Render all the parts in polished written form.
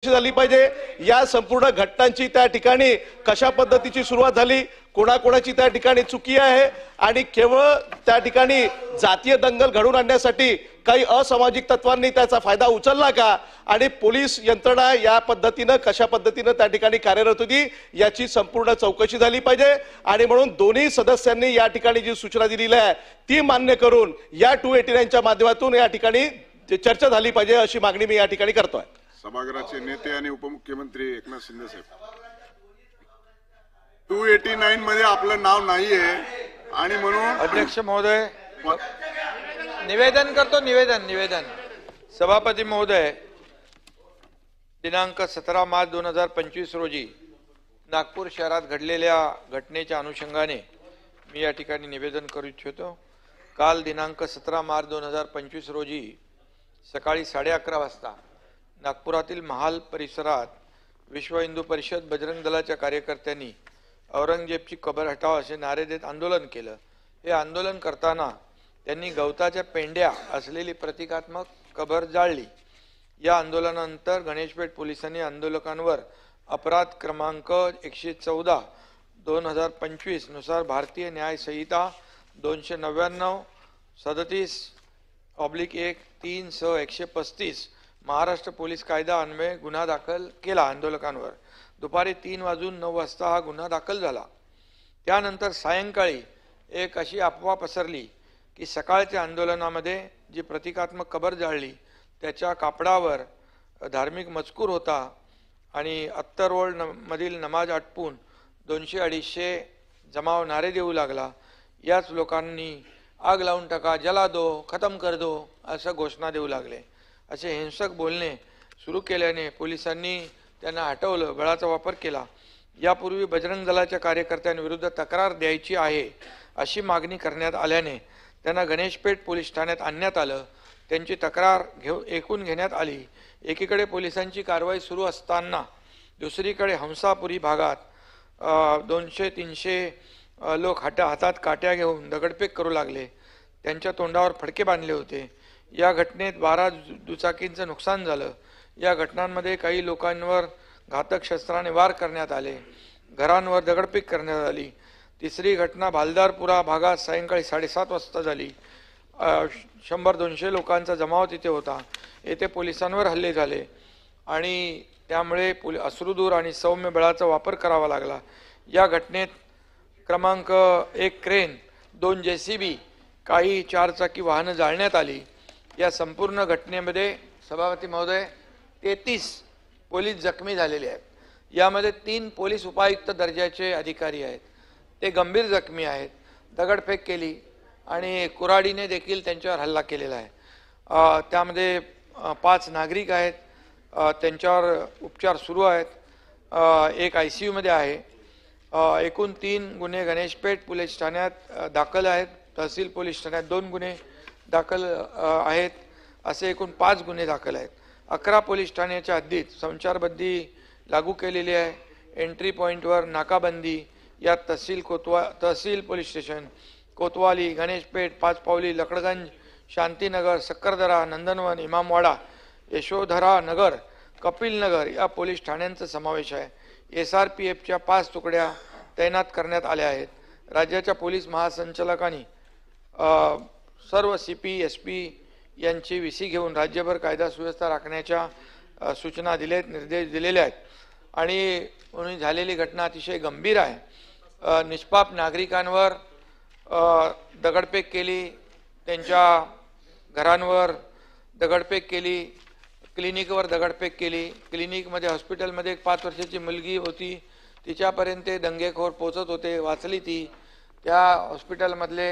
झाली पाहिजे। या संपूर्ण घटनांची त्या ठिकाणी कशा पद्धतीची सुरुवात झाली, कोणाकोणाची त्या ठिकाणी चुकी आहे आणि केवळ त्या ठिकाणी जातीय दंगल घडवून आणण्यासाठी काही असामाजिक तत्वांनी त्याचा फायदा उचलला का आणि पोलीस यंत्रणा या पद्धतीने कशा पद्धतीने त्या ठिकाणी कार्यरत होती याची संपूर्ण चौकशी झाली पाहिजे। आणि म्हणून दोन्ही सदस्यांनी या ठिकाणी जी सूचना दिलेली आहे ती मान्य करून या 289 च्या माध्यमातून या ठिकाणी चर्चा झाली पाहिजे अशी मागणी मी या ठिकाणी करतोय। सभागृहाचे नेते आणि उपमुख्यमंत्री एकनाथ शिंदे साहेब, 289 मध्ये आपलं नाव नाहीये आणि म्हणून अध्यक्ष महोदय निवेदन करतो। निवेदन सभापती महोदय, दिनांक 17 मार्च 2025 रोजी नागपूर शहरात घडलेल्या घटनेच्या अनुषंगाने मी या ठिकाणी निवेदन करू इच्छितो। काल दिनांक 17 मार्च 2025 रोजी सकाळी 11:30 वाजता नागपुरातील महाल परिसरात विश्व हिंदू परिषद बजरंग दलाच्या कार्यकर्त्यांनी औरंगजेबची कबर हटाव असे नारे देत आंदोलन केलं। हे आंदोलन करताना त्यांनी गवताच्या पेंड्या असलेली प्रतिकात्मक कबर जाळली। या आंदोलनानंतर गणेशपेठ पोलिसांनी आंदोलकांवर अपराध क्रमांक 114/2025 नुसार भारतीय न्याय संहिता 299 37/1 3 सह 135 महाराष्ट्र पोलीस कायदा अन्वये गुन्हा दाखल केला। आंदोलकांवर दुपारी 3:09 वाजता हा गुन्हा दाखल झाला। त्यानंतर सायंकाळी एक अशी अफवा पसरली की सकाळच्या आंदोलनामध्ये जी प्रतिकात्मक कबर जाळली त्याच्या कापडावर धार्मिक मजकूर होता आणि अत्तर रोड मधील नमाज आटपून 200-250 जमाव नारे देऊ लागला। याच लोकांनी आग लावून टाका, जला दो, खत्म कर दो असं घोषणा देऊ लागले। असे हिंसक बोलणे सुरू केल्याने पोलिसांनी त्यांना हटवलं, बळाचा वापर केला। यापूर्वी बजरंग दलाच्या कार्यकर्त्यांविरुद्ध तक्रार द्यायची आहे अशी मागणी करण्यात आल्याने त्यांना गणेशपेठ पोलीस ठाण्यात आणण्यात आलं। त्यांची तक्रार ऐकून घेण्यात आली। एकीकडे पोलिसांची कारवाई सुरू असताना दुसरीकडे हंसापुरी भागात 200-300 लोक हातात काट्या घेऊन दगडफेक करू लागले। त्यांच्या तोंडावर फडके बांधले होते। या घटनेत 12 दुचाकींचं नुकसान झालं। या घटनांमध्ये काही लोकांवर घातक शस्त्राने वार करण्यात आले, घरांवर दगडफेक करण्यात आली। तिसरी घटना भालदारपुरा भागात सायंकाळी 7:30 वाजता झाली। 100-200 लोकांचा जमाव तिथे होता। येथे पोलिसांवर हल्ले झाले आणि त्यामुळे अश्रुधूर आणि सौम्य बळाचा वापर करावा लागला। या घटनेत क्रमांक 1 क्रेन, 2 JCB, काही 4 चाकी वाहनं जाळण्यात आली। या संपूर्ण घटनेमध्ये सभापती महोदय 33 पोलीस जखमी झालेले आहेत। यामध्ये 3 पोलीस उपायुक्त दर्जाचे अधिकारी आहेत, ते गंभीर जखमी आहेत। दगडफेक केली आणि कुऱ्हाडीने देखील त्यांच्यावर हल्ला केलेला आहे। त्यामध्ये 5 नागरिक आहेत, त्यांच्यावर उपचार सुरू आहेत। एक ICU मध्ये आहे। एकूण 3 गुन्हे गणेशपेठ पोलीस ठाण्यात दाखल आहेत। तहसील पोलीस ठाण्यात 2 गुन्हे दाखल आहेत। असे एकूण 5 गुन्हे दाखल आहेत। 11 पोलीस ठाण्याच्या हद्दीत संचारबंदी लागू केलेली आहे। एंट्री पॉईंटवर नाकाबंदी। यात तहसील पोलीस स्टेशन, कोतवाली, गणेशपेठ, पाचपावली, लकडगंज, शांतीनगर, सक्करदरा, नंदनवन, इमामवाडा, यशोधरा नगर, कपिल नगर या पोलीस ठाण्यांचा समावेश आहे। SRPFच्या 5 तुकड्या तैनात करण्यात आल्या आहेत। राज्याच्या पोलीस महासंचालकांनी सर्व CP SP यांची VC घेऊन राज्यभर कायदा सुव्यवस्था राखण्याच्या सूचना निर्देश दिलेले आहेत आणि म्हणून झालेली घटना अतिशय गंभीर आहे। निष्पाप नागरिकांवर दगडफेक केली, त्यांच्या घरांवर दगडफेक केली, क्लिनिकवर दगडफेक केली। क्लिनिकमध्ये हॉस्पिटलमध्ये एक 5 वर्षाची मुलगी होती, तिच्यापर्यंत दंगेखोर पोचत होते, वाचली ती। त्या हॉस्पिटलमधले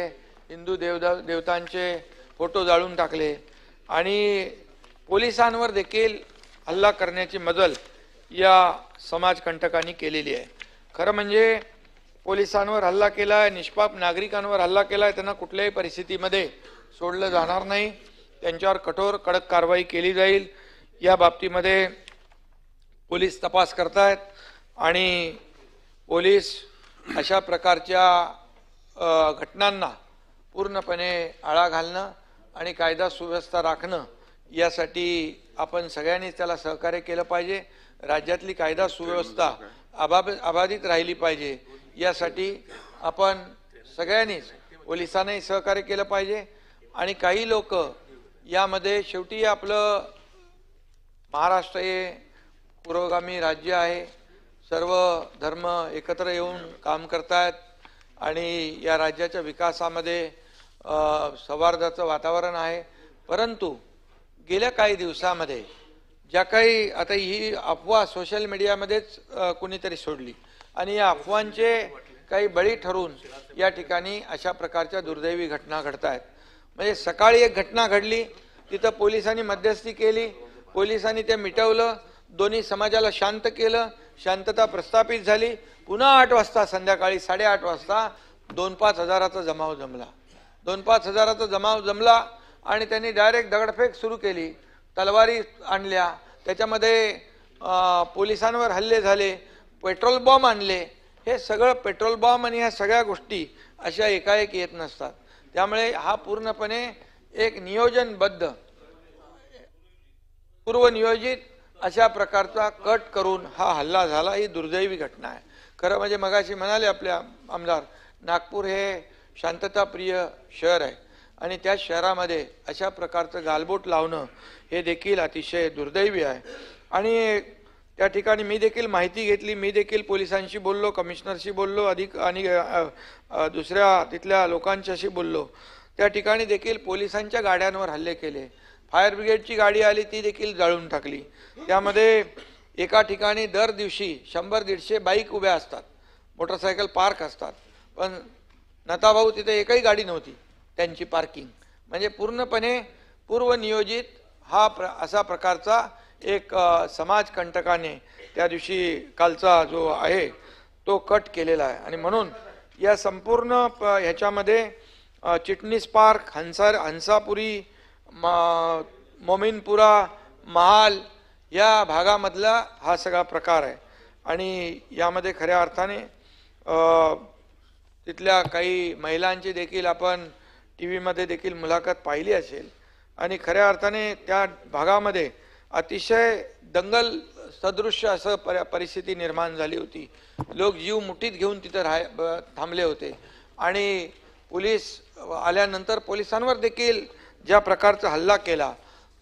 हिंदू देवतांचे फोटो जाळून टाकले आणि पोलिसांवर देखील हल्ला करण्याची मजल या समाजकंटकांनी केलेली आहे। खरं म्हणजे पोलिसांवर हल्ला केलाय, निष्पाप नागरिकांवर हल्ला केलाय, त्यांना कुठल्याही परिस्थितीमध्ये सोडलं जाणार नाही। त्यांच्यावर कठोर कडक कारवाई केली जाईल। या बाबतीमध्ये पोलीस तपास करतायत आणि पोलीस अशा प्रकारच्या घटनांना पूर्णपणे आळा घालणं आणि कायदा सुव्यवस्था राखणं यासाठी आपण सगळ्यांनी त्याला सहकार्य केलं पाहिजे। राज्यातली कायदा सुव्यवस्था अबाधित राहिली पाहिजे, यासाठी आपण सगळ्यांनीच पोलिसांनाही सहकार्य केलं पाहिजे. आणि काही लोक यामध्ये, शेवटी आपलं महाराष्ट्र हे पुरोगामी राज्य आहे, सर्व धर्म एकत्र येऊन काम करतायत आणि या राज्याच्या विकासामध्ये सौहार्दाचं वातावरण आहे. परंतु गेल्या काही दिवसामध्ये ज्या काही, आता ही अफवा सोशल मीडियामध्येच कुणीतरी सोडली आणि या अफवांचे काही बळी ठरून या ठिकाणी अशा प्रकारच्या दुर्दैवी घटना घडत आहेत. म्हणजे सकाळी एक घटना घडली, तिथं पोलिसांनी मध्यस्थी केली, पोलिसांनी ते मिटवलं, दोन्ही समाजाला शांत केलं, शांतता प्रस्थापित झाली. पुन्हा 8 वाजता, संध्याकाळी 8:30 वाजता 2-5 हजाराचा जमाव जमला. 2-5 हजाराचा जमाव जमला आणि त्यांनी डायरेक्ट दगडफेक सुरू केली, तलवारी आणल्या, त्याच्यामध्ये पोलिसांवर हल्ले झाले, पेट्रोल बॉम्ब आणले. हे सगळं पेट्रोल बॉम्ब आणि ह्या सगळ्या गोष्टी अशा एकाएक येत नसतात. त्यामुळे हा पूर्णपणे एक नियोजनबद्ध, पूर्वनियोजित अशा प्रकारचा कट करून हा हल्ला झाला. ही दुर्दैवी घटना आहे. खरं म्हणजे मगाशी म्हणाले आपले आमदार, नागपूर हे शांतताप्रिय शहर आहे आणि त्या शहरामध्ये अशा प्रकारचं गालबोट लावणं हे देखील अतिशय दुर्दैवी आहे. आणि त्या ठिकाणी मी देखील माहिती घेतली, मी देखील पोलिसांशी बोललो, कमिशनरशी बोललो, अधिक आणि दुसऱ्या तिथल्या लोकांच्याशी बोललो. त्या ठिकाणी देखील पोलिसांच्या गाड्यांवर हल्ले केले. फायर ब्रिगेडची गाडी आली, ती देखील जाळून टाकली. त्यामध्ये एका ठिकाणी दर दिवशी 100-150 बाईक उभ्या असतात, मोटरसायकल पार्क असतात, पण नताभाऊ तिथे एकही गाडी नव्हती त्यांची पार्किंग. म्हणजे पूर्णपणे पूर्वनियोजित हा असा प्रकारचा एक समाजकंटकाने त्या दिवशी कालचा जो आहे तो कट केलेला आहे. आणि म्हणून या संपूर्ण ह्याच्यामध्ये चिटणीस पार्क, हंसापुरी, मोमिनपुरा, महाल या भागामधला हा सगळा प्रकार आहे. आणि यामध्ये खऱ्या अर्थाने तिथल्या काही महिलांची देखील आपण TV-मध्ये देखील मुलाखत पाहिली असेल. आणि खऱ्या अर्थाने त्या भागामध्ये अतिशय दंगल सदृश्य असं परिस्थिती निर्माण झाली होती. लोक जीव मुठीत घेऊन तिथं थांबले होते. आणि पोलीस आल्यानंतर पोलिसांवर देखील ज्या प्रकारचा हल्ला केला,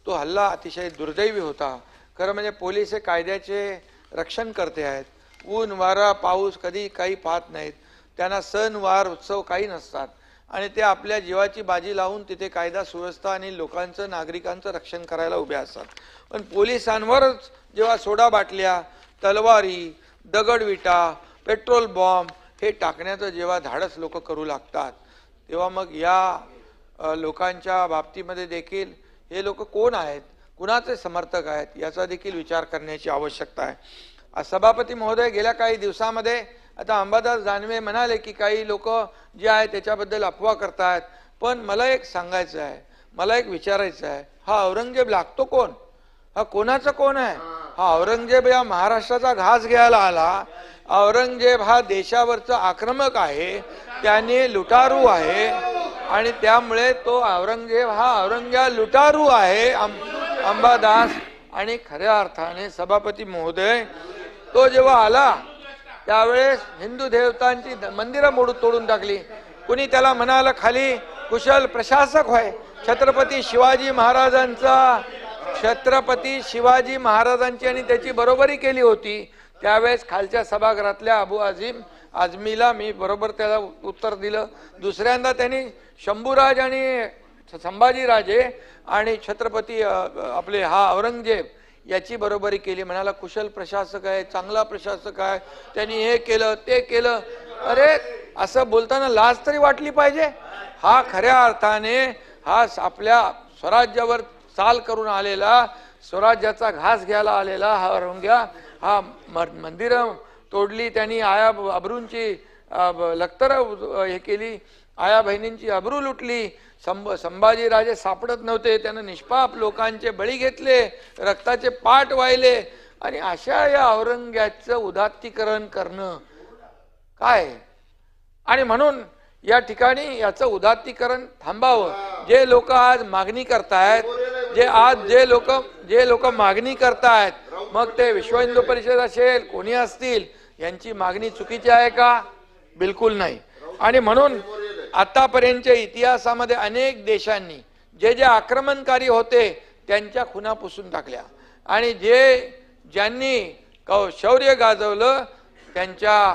तो हल्ला अतिशय दुर्दैवी होता. खरं म्हणजे पोलीस हे कायद्याचे रक्षण करते आहेत. ऊन वारा पाऊस कधी काही पाहत नाहीत. त्यांना सण वार उत्सव काही नसतात आणि ते आपल्या जीवाची बाजी लावून तिथे कायदा सुव्यवस्था आणि लोकांचं, नागरिकांचं रक्षण करायला उभे असतात. पण पोलिसांवरच जेव्हा सोडा बाटल्या, तलवारी, दगडविटा, पेट्रोल बॉम्ब हे टाकण्याचं जेव्हा धाडस लोक करू लागतात, तेव्हा मग या लोकांच्या बाबतीमध्ये देखील हे लोक कोण आहेत, कुणाचे समर्थक आहेत, याचा देखील विचार करण्याची आवश्यकता आहे. सभापती महोदय, गेल्या काही दिवसामध्ये आता अंबादास दानवे म्हणाले की काही लोक जे आहेत त्याच्याबद्दल अफवा करतात. पण मला एक सांगायचं आहे, मला एक विचारायचं आहे, हा औरंगजेब लागतो कोण? हा कोणाचा कोण आहे? हा औरंगजेब या महाराष्ट्राचा घास घ्यायला आला. औरंगजेब हा देशावरचा आक्रमक आहे, त्याने लुटारू आहे आणि त्यामुळे तो औरंगजेब हा औरंग्या लुटारू आहे अंबादास. आणि खऱ्या अर्थाने सभापती महोदय, तो जेव्हा आला त्यावेळेस हिंदू देवतांची मंदिरं तोडून टाकली. कुणी त्याला म्हणाला खाली कुशल प्रशासक होय. छत्रपती शिवाजी महाराजांची आणि त्याची बरोबरी केली होती. त्यावेळेस खालच्या सभागृहातल्या अबू आझमीला मी बरोबर त्याला उत्तर दिलं. दुसऱ्यांदा त्यांनी शंभूराज आणि संभाजीराजे आणि छत्रपती आपले हा औरंगजेब याची बरोबरी केली. म्हणाला कुशल प्रशासक आहे, चांगला प्रशासक आहे, त्यांनी हे केलं ते केलं. अरे असं बोलताना लाज तरी वाटली पाहिजे. हा खऱ्या अर्थाने हा आपल्या स्वराज्यावर चाल करून आलेला, स्वराज्याचा घास घ्यायला आलेला हा औरंग्या, हा मंदिरं तोडली त्यांनी, आया अब्रूंची लखतर हे केली, आया बहिणींची अब्रू लुटली. संभाजीराजे सापडत नव्हते, त्यानं निष्पाप लोकांचे बळी घेतले, रक्ताचे पाट वाहिले. आणि अशा या औरंग्याचं उदात्तीकरण करणं काय? आणि म्हणून या ठिकाणी याचं उदात्तीकरण थांबावं. जे लोक आज मागणी करतायत, जे लोक मागणी करतायत मग ते विश्व हिंदू परिषद असेल कोणी असतील यांची मागणी चुकीची आहे का? बिलकुल नाही. आणि म्हणून आतापर्यंतच्या इतिहासामध्ये अनेक देशांनी जे जे आक्रमणकारी होते त्यांच्या खुणा पुसून टाकल्या आणि ज्यांनी शौर्य गाजवलं त्यांच्या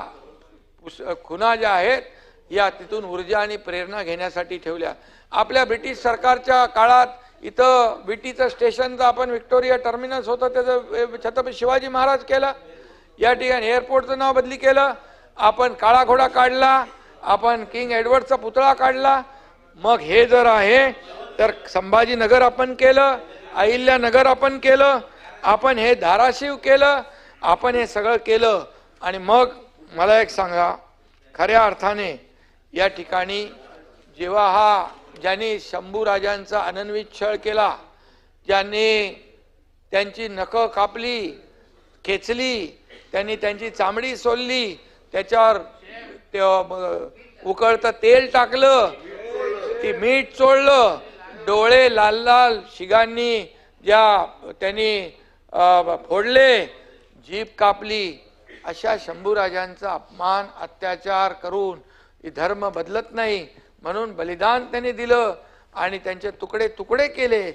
खुणा ज्या आहेत या तिथून ऊर्जा आणि प्रेरणा घेण्यासाठी ठेवल्या. आपल्या ब्रिटिश सरकारच्या काळात इथं विटीचं स्टेशनचं आपण व्हिक्टोरिया टर्मिनस होतं त्याचं छत्रपती शिवाजी महाराज केलं. या ठिकाणी एअरपोर्टचं नाव बदली केलं. आपण काळा घोडा काढला. आपण किंग एडवर्डचा पुतळा काढला. मग हे जर आहे तर संभाजीनगर आपण केलं, अहिल्यानगर आपण केलं, आपण हे धाराशिव केलं, आपण हे सगळं केलं. आणि मग मला एक सांगा, खऱ्या अर्थाने या ठिकाणी जेव्हा ज्यांनी शंभू राजांचा अनन्वित छळ केला, ज्यांनी त्यांची नखं कापली, खेचली, त्यांनी त्यांची चामडी सोलली, त्याच्यावर उकळतं तेल टाकलं, ती मीठ चोळलं, डोळे लाल लाल शिगांनी त्यांनी फोडले, जीभ कापली, अशा शंभूराजांचा अपमान अत्याचार करून धर्म बदलत नाही म्हणून बलिदान त्यांनी दिलं आणि त्यांचे तुकडे तुकडे केले.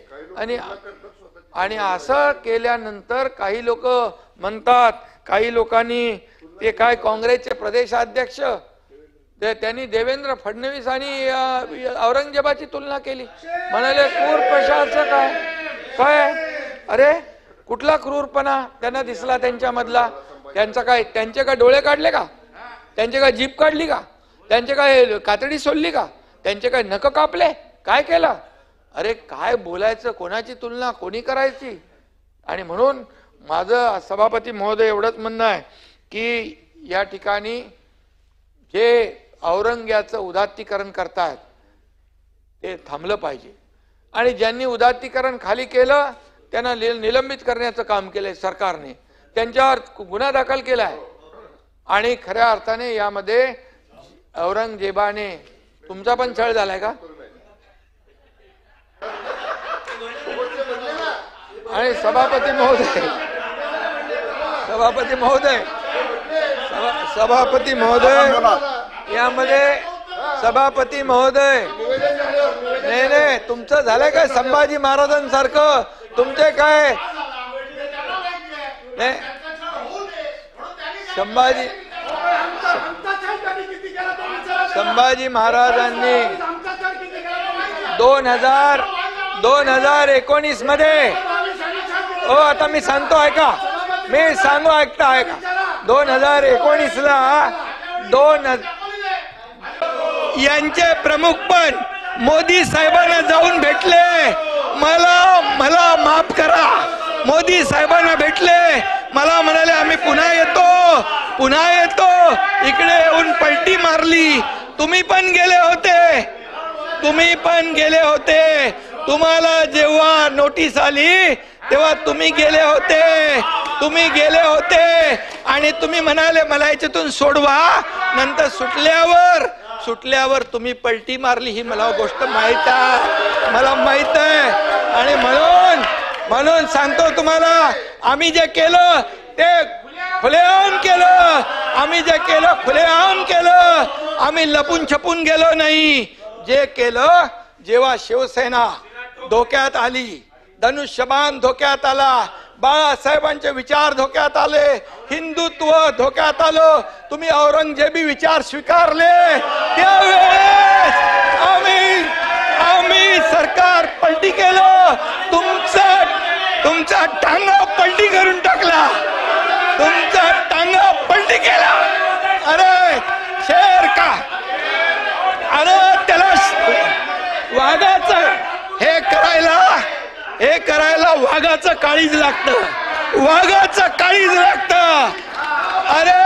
आणि असं केल्यानंतर काही लोक म्हणतात, काही लोकांनी ते काय काँग्रेसचे प्रदेशाध्यक्ष त्यांनी देवेंद्र फडणवीस आणि औरंगजेबाची तुलना केली, म्हणाले क्रूर प्रशासक काय. अरे कुठला क्रूरपणा त्यांना दिसला त्यांच्यामधला? त्यांचे काय डोळे काढले का? त्यांचे काय जीभ काढली का? त्यांचे काय कातडी सोडली का? त्यांचे काय नख कापले? काय केलं? अरे काय बोलायचं, कोणाची तुलना कोणी करायची? आणि म्हणून माझं सभापती महोदय एवढंच म्हणणं आहे की या ठिकाणी जे औरंग्याचं उदात्तीकरण करतायत ते थांबलं पाहिजे. आणि ज्यांनी उदात्तीकरण खाली केलं त्यांना निलंबित करण्याचं काम केलंय सरकारने, त्यांच्यावर गुन्हा दाखल केलाय. आणि खऱ्या अर्थाने यामध्ये औरंगजेबाने तुमचा पण छळ झालाय का? आणि सभापती महोदय यामध्ये सभापती महोदय नाही तुमचं झालंय काय संभाजी महाराजांसारखं? तुमचे काय नाही संभाजी महाराजांनी 2019 मध्ये आता मी सांगतो ऐका, मी सांगू ऐकता 2019 ला यांचे प्रमुखपण मोदी साहेबांना जाऊन भेटले. मला माफ करा, मोदी साहेबांना भेटले, मला म्हणाले आम्ही पुन्हा येतो. इकडे येऊन पलटी मारली. तुम्ही पण गेले होते. तुम्हाला जेव्हा नोटीस आली तेव्हा तुम्ही गेले होते आणि तुम्ही म्हणाले मला याच्यातून सोडवा. नंतर सुटल्यावर तुम्ही पलटी मारली. ही मला गोष्ट माहित आहे. आणि म्हणून सांगतो तुम्हाला, आम्ही जे केलं ते खुलेआम केलं. आम्ही लपून छपून गेलो नाही. जे केलं, जेव्हा शिवसेना धोक्यात आली, धनुष्यबाण धोक्यात आला, बाळासाहेबांचे विचार धोक्यात आले, हिंदुत्व धोक्यात आलं, तुम्ही औरंगजेबी विचार स्वीकारले, त्यावेळेस आम्ही सरकार पलटी केलं. तुमचा टांगा पलटी करून टाकला. अरे शेर का, अरे त्याला वाघाचं हे करायला वाघाचं काळीज लागतं. अरे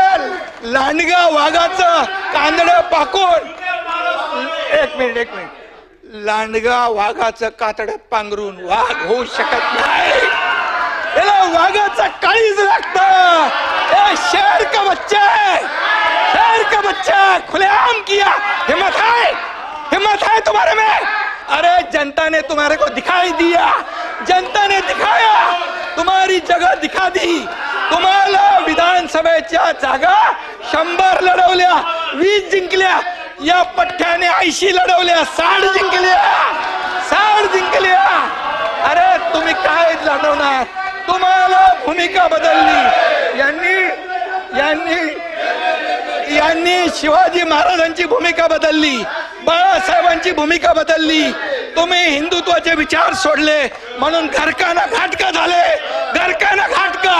लांडगा वाघाचं कांदडं पाकून, एक मिनिट, लांडगा वाघाचं कातडं पांघरून वाघ होऊ शकत नाही. याला वाघाचं काळीज लागतं. शेर का बच्चा खुलेआम किया. हिम्मत है तुम्हारे में? अरे जनता ने तुम्हारे को दिखाई दिया, जनता ने दिखाया, तुम्हारी जगह दिखा दी। तुम्हाला विधानसभेच्या जागा 100 लढवल्या, 20 जिंकल्या, या पठ्ठ्याने 80 लढवल्या, 60 जिंकल्या। अरे तुम्ही काय लढवणार? तुम्हाला भूमिका बदलली। यांनी शिवाजी महाराजांची भूमिका बदलली, बाळासाहेबांची भूमिका बदलली। तुम्ही हिंदुत्वाचे विचार सोडले म्हणून घरकाना घाटका झाले, घरकाना घाटका,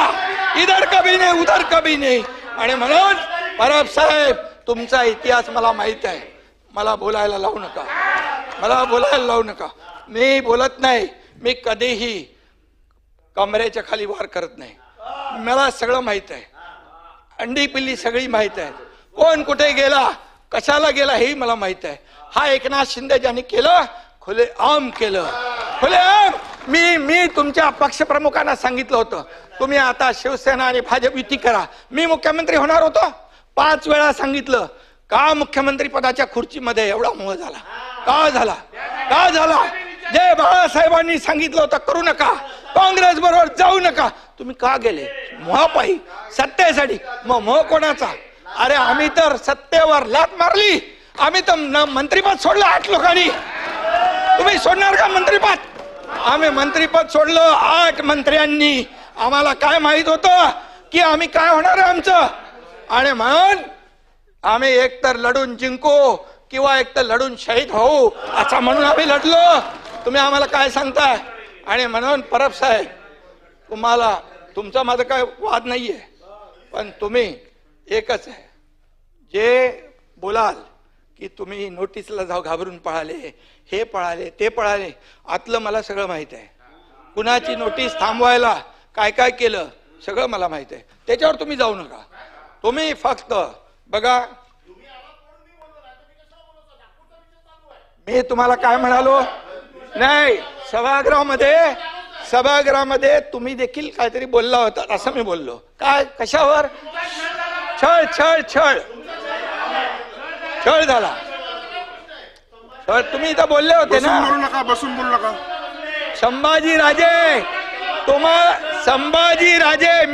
इधर कभी नाही उधर कभी नाही। आणि म्हणून परब साहेब, तुमचा इतिहास मला माहित आहे, मला बोलायला लावू नका, मला बोलायला लावू नका। मी बोलत नाही, मी कधीही कमरेच्या खाली वार करत नाही, मला सगळं माहित आहे, अंडी पिल्ली सगळी माहित आहे, कोण कुठे गेला, कशाला गेला हेही मला माहित आहे। हा एकनाथ शिंदे ज्यांनी केलं, खुलेआम केलं, खुलेआम। मी तुमच्या पक्षप्रमुखांना सांगितलं होतं, तुम्ही आता शिवसेना आणि भाजप युती करा। मी मुख्यमंत्री होणार होतो, 5 वेळा सांगितलं। का मुख्यमंत्री पदाच्या खुर्चीमध्ये एवढा मोह झाला? का झाला? का झाला? जे बाळासाहेबांनी सांगितलं होतं करू नका, काँग्रेस बरोबर जाऊ नका, तुम्ही का गेले? मोहापायी, सत्तेसाठी। मग मोह कोणाचा? अरे आम्ही तर सत्तेवर लात मारली, आम्ही तर मंत्रीपद सोडलं 8 लोकांनी। तुम्ही सोडणार का मंत्रीपद? आम्ही मंत्रीपद सोडलं 8 मंत्र्यांनी। आम्हाला काय माहित होतं की आम्ही काय होणार आहे आमचं? आणि म्हणून आम्ही एकतर लढून जिंकू किंवा एकतर लढून शहीद होऊ, असं म्हणून आम्ही लढलो। तुम्ही आम्हाला काय सांगताय? आणि म्हणून परब साहेब, तुम्हाला तुमचा माझा काय वाद नाहीये, पण तुम्ही एकच आहे, जे बोलाल की तुम्ही नोटीसला जाऊ घाबरून पळाले, हे पळाले, ते पळाले, आतलं मला सगळं माहित आहे। कुणाची नोटीस थांबवायला काय काय केलं सगळं मला माहित आहे, त्याच्यावर तुम्ही जाऊ नका। तुम्ही फक्त बघा, मी तुम्हाला काय म्हणालो? नाही, सभागृहामध्ये तुम्ही देखील काहीतरी बोलला होता, असं मी बोललो। काय? कशावर? छळ छळ छळ छळ झाला। तुम्ही इथं बोलले होते ना, बसून बोलू नका। संभाजीराजे,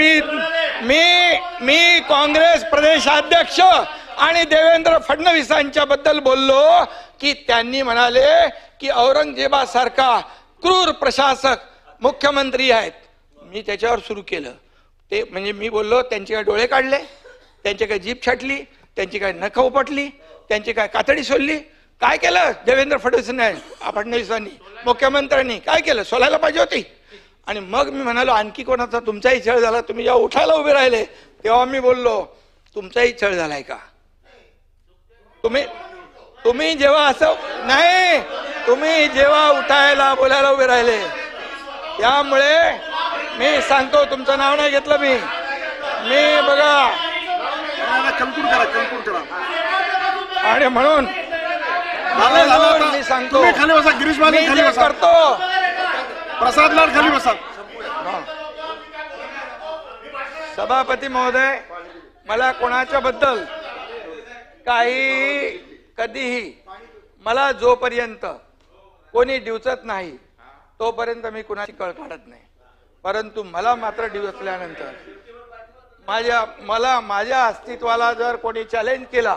मी काँग्रेस प्रदेशाध्यक्ष आणि देवेंद्र फडणवीसांच्या बद्दल बोललो की त्यांनी म्हणाले की औरंगजेबासारखा क्रूर प्रशासक मुख्यमंत्री आहेत। मी त्याच्यावर सुरू केलं ते, म्हणजे मी बोललो त्यांचे काय डोळे काढले, त्यांची काय जीभ छाटली, त्यांची काय नख उपटली, त्यांची काय कातडी सोडली? काय केलं देवेंद्र फडणवीसांनी, मुख्यमंत्र्यांनी काय केलं? सोलायला पाहिजे होती। आणि मग मी म्हणालो आणखी कोणाचा तुमचाही छळ झाला? तुम्ही जेव्हा उठायला उभे राहिले तेव्हा मी बोललो तुमचाही छळ झालाय का? तुम्ही जेव्हा असं नाही, तुम्ही जेव्हा उठायला बोलायला उभे राहिले, त्यामुळे मी सांगतो, तुमचं नाव नाही घेतलं मी बघा, आणि म्हणून मी सांगतो, मी जे करतो, प्रसाद लाड खाली बसा। सभापती महोदय, मला कोणाच्या बद्दल काही कधीही, मला जोपर्यंत कोणी डिवचत नाही तोपर्यंत मी कुणाची कळ काढत नाही। परंतु मला मात्र डिवचल्यानंतर माझ्या अस्तित्वाला जर कोणी चॅलेंज केला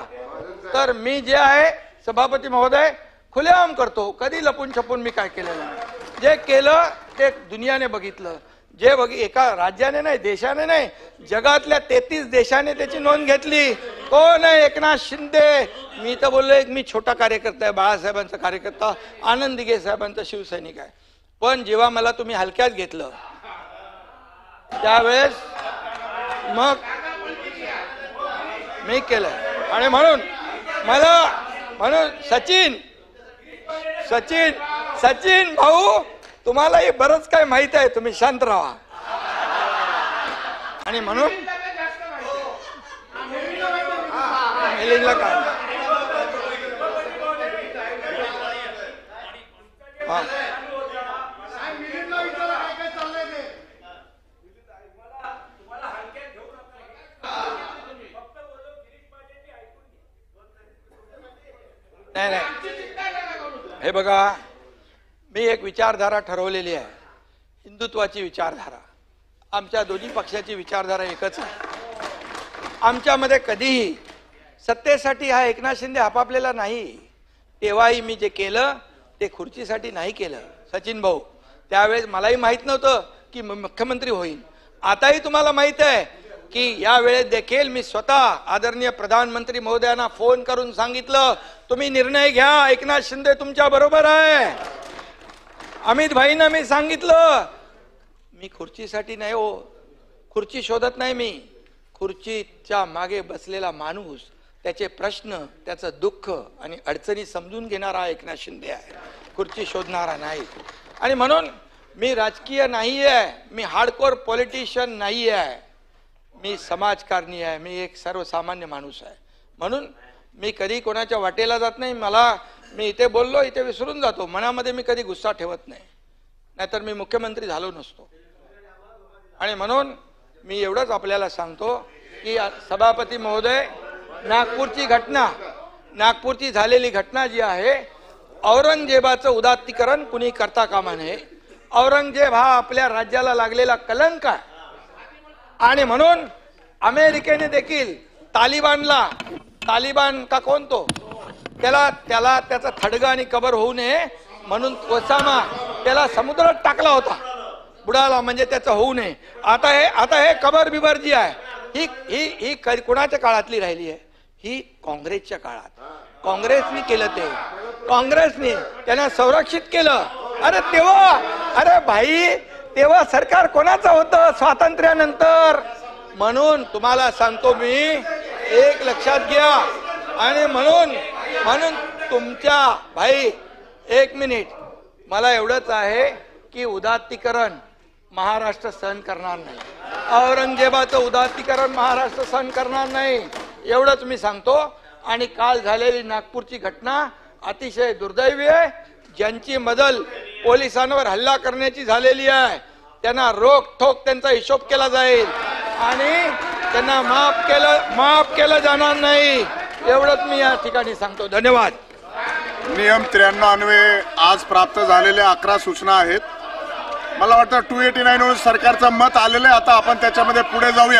तर मी जे आहे सभापती महोदय खुलेआम करतो। कधी लपून छपून मी काय केलेलं नाही। जे केलं ते दुनियाने बघितलं, एका राज्याने नाही, देशाने नाही, जगातल्या 33 देशाने त्याची नोंद घेतली। कोण आहे? एकनाथ शिंदे। मी तर बोललो एक मी छोटा कार्यकर्ता आहे, बाळासाहेबांचा कार्यकर्ता, आनंद दिघे साहेबांचा शिवसैनिक आहे। पण जेव्हा मला तुम्ही हलक्यात घेतलं त्यावेळेस मग मी केलं। आणि म्हणून सचिन भाऊ, तुम्हालाही बरंच काय माहित आहे, तुम्ही शांत राहा। आणि म्हणून नाही, हे बघा, मी एक विचारधारा ठरवलेली आहे, हिंदुत्वाची विचारधारा. आमच्या दोन्ही पक्षाची विचारधारा एकच आहे. आमच्यामध्ये कधीही सत्तेसाठी हा एकनाथ शिंदे आपापलेला नाही. तेव्हाही मी जे केलं ते खुर्चीसाठी नाही केलं सचिन भाऊ. त्यावेळेस मलाही माहित नव्हतं की मुख्यमंत्री होईल. आताही तुम्हाला माहित आहे की या वेळेस देखील मी स्वतः आदरणीय प्रधानमंत्री महोदयांना फोन करून सांगितलं, तुम्ही निर्णय घ्या, एकनाथ शिंदे तुमच्या बरोबर आहे. अमित भाईंना मी सांगितलं, मी खुर्चीसाठी नाही हो, खुर्ची शोधत नाही. मी खुर्चीच्या मागे बसलेला माणूस, त्याचे प्रश्न, त्याचं दुःख आणि अडचणी समजून घेणारा एकनाथ शिंदे आहे, खुर्ची शोधणारा नाही. आणि म्हणून मी राजकीय नाही आहे, मी हार्डकोर पॉलिटिशियन नाही आहे, मी समाजकारणी आहे, मी एक सर्वसामान्य माणूस आहे. म्हणून मी कधी कोणाच्या वाटेला जात नाही. मी इथे बोललो, इथे विसरून जातो. मनामध्ये मी कधी गुस्सा ठेवत नाही, नाहीतर मी मुख्यमंत्री झालो नसतो. आणि म्हणून मी एवढंच आपल्याला सांगतो की सभापती महोदय, नागपूरची झालेली घटना जी आहे, औरंगजेबाचं उदात्तीकरण कुणी करता कामा नये. औरंगजेब हा आपल्या राज्याला लागलेला कलंक आहे. आणि म्हणून अमेरिकेने देखील तालिबान का कोण तो, त्याला त्याचा थडगा आणि कबर होऊ नये म्हणून ओसामा त्याला समुद्रात टाकला होता, बुडाला, म्हणजे त्याचं होऊ नये. आता हे कबर बिबर जी आहे ही कोणाच्या काळातली राहिली आहे? ही काँग्रेसच्या काळात. काँग्रेसने केलं, काँग्रेसने त्यांना संरक्षित केलं. अरे भाई, तेव्हा सरकार कोणाचं होतं स्वातंत्र्यानंतर? म्हणून तुम्हाला सांगतो मी, एक लक्षात घ्या. आणि म्हणून तुमच्या भाई, एक मिनिट, मला एवढंच आहे की उदात्तीकरण महाराष्ट्र सहन करणार नाही. औरंगजेबाचं उदात्तीकरण महाराष्ट्र सहन करणार नाही, एवढंच मी सांगतो. आणि काल झालेली नागपूरची घटना अतिशय दुर्दैवी आहे. ज्यांची मदत पोलिसांवर हल्ला करण्याची झालेली आहे, त्यांना रोखोक त्यांचा हिशोब केला जाईल आणि त्यांना माफ केलं जाणार नाही, एवढंच मी या ठिकाणी सांगतो. धन्यवाद. नियम 93 अन्वये आज प्राप्त झालेल्या 11 सूचना आहेत. मला वाटतं 289 सरकारचं मत आलेलं आहे. आता आपण त्याच्यामध्ये पुढे जाऊया.